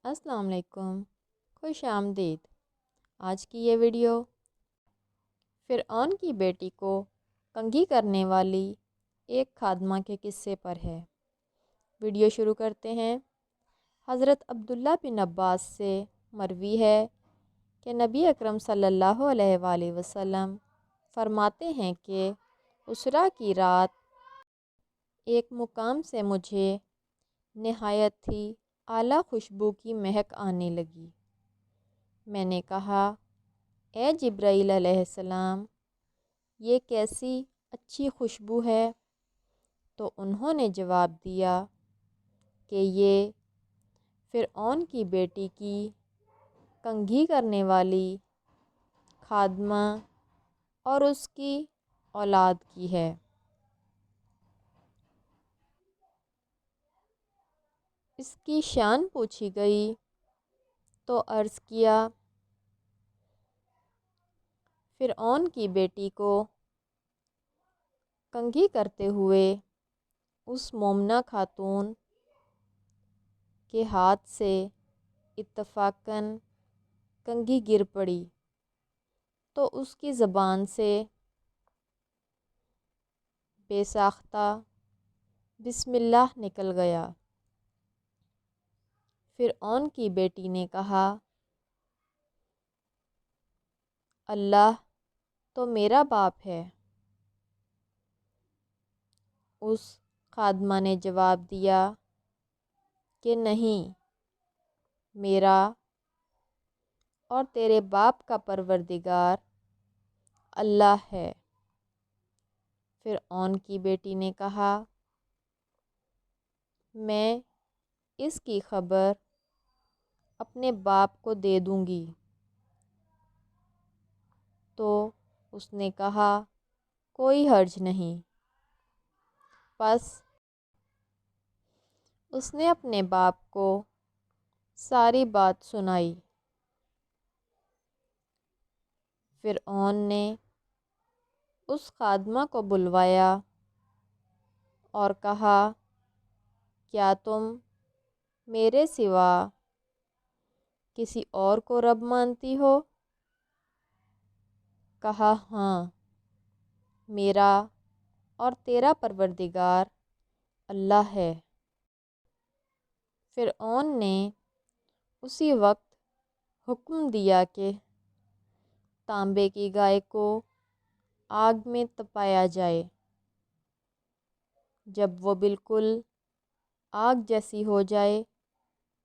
السلام علیکم، خوش آمدید۔ آج کی یہ ویڈیو فرعون کی بیٹی کو کنگھی کرنے والی ایک خادمہ کے قصے پر ہے۔ ویڈیو شروع کرتے ہیں۔ حضرت عبداللہ بن عباس سے مروی ہے کہ نبی اکرم صلی اللہ علیہ وآلہ وسلم فرماتے ہیں کہ عشرہ کی رات ایک مقام سے مجھے نہایت ہی اعلیٰ خوشبو کی مہک آنے لگی۔ میں نے کہا، اے جبرائیل علیہ السلام، یہ کیسی اچھی خوشبو ہے؟ تو انہوں نے جواب دیا کہ یہ فرعون کی بیٹی کی کنگھی کرنے والی خادمہ اور اس کی اولاد کی ہے۔ اس کی شان پوچھی گئی تو عرض کیا، فرعون کی بیٹی کو کنگھی کرتے ہوئے اس مومنہ خاتون کے ہاتھ سے اتفاقاً کنگھی گر پڑی تو اس کی زبان سے بے ساختہ بسم اللہ نکل گیا۔ فرعون کی بیٹی نے کہا، اللہ تو میرا باپ ہے۔ اس خادمہ نے جواب دیا کہ نہیں، میرا اور تیرے باپ کا پروردگار اللہ ہے۔ فرعون کی بیٹی نے کہا، میں اس کی خبر اپنے باپ کو دے دوں گی۔ تو اس نے کہا، کوئی حرج نہیں۔ پس اس نے اپنے باپ کو ساری بات سنائی۔ فرعون نے اس خادمہ کو بلوایا اور کہا، کیا تم میرے سوا کسی اور کو رب مانتی ہو؟ کہا، ہاں، میرا اور تیرا پروردگار اللہ ہے۔ فرعون نے اسی وقت حکم دیا کہ تانبے کی گائے کو آگ میں تپایا جائے۔ جب وہ بالکل آگ جیسی ہو جائے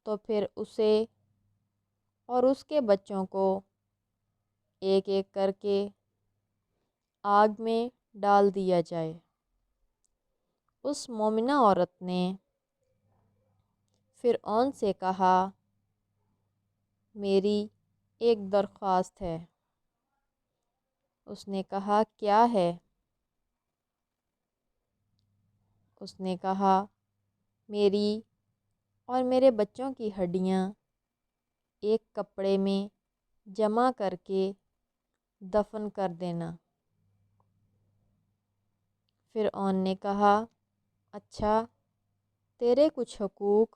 تو پھر اسے اور اس کے بچوں کو ایک ایک کر کے آگ میں ڈال دیا جائے۔ اس مومنہ عورت نے فرعون سے کہا، میری ایک درخواست ہے۔ اس نے کہا، کیا ہے؟ اس نے کہا، میری اور میرے بچوں کی ہڈیاں ایک کپڑے میں جمع کر کے دفن کر دینا۔ فرعون نے کہا، اچھا، تیرے کچھ حقوق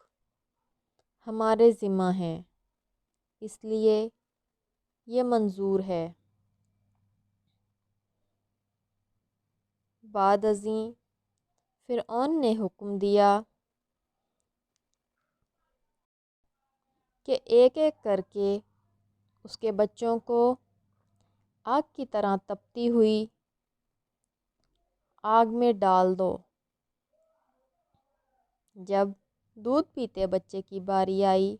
ہمارے ذمہ ہیں، اس لیے یہ منظور ہے۔ بعد ازیں فرعون نے حکم دیا کہ ایک ایک کر کے اس کے بچوں کو آگ کی طرح تپتی ہوئی آگ میں ڈال دو۔ جب دودھ پیتے بچے کی باری آئی،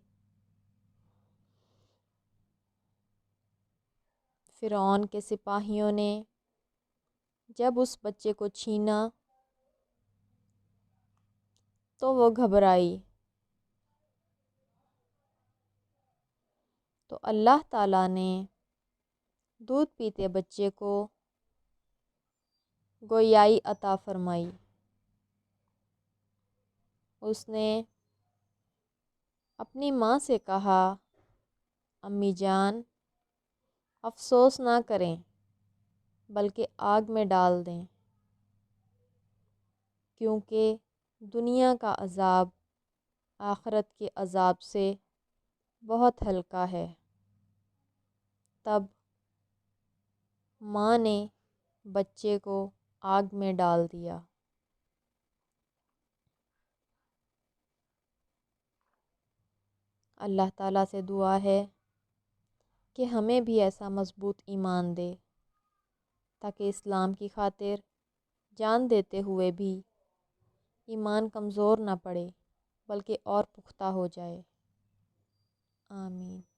فرعون کے سپاہیوں نے جب اس بچے کو چھینا تو وہ گھبرائی۔ تو اللہ تعالیٰ نے دودھ پیتے بچے کو گویائی عطا فرمائی۔ اس نے اپنی ماں سے کہا، امی جان، افسوس نہ کریں بلکہ آگ میں ڈال دیں، کیونکہ دنیا کا عذاب آخرت کے عذاب سے بہت ہلکا ہے۔ تب ماں نے بچے کو آگ میں ڈال دیا۔ اللہ تعالیٰ سے دعا ہے کہ ہمیں بھی ایسا مضبوط ایمان دے تاکہ اسلام کی خاطر جان دیتے ہوئے بھی ایمان کمزور نہ پڑے بلکہ اور پختہ ہو جائے۔ آمین۔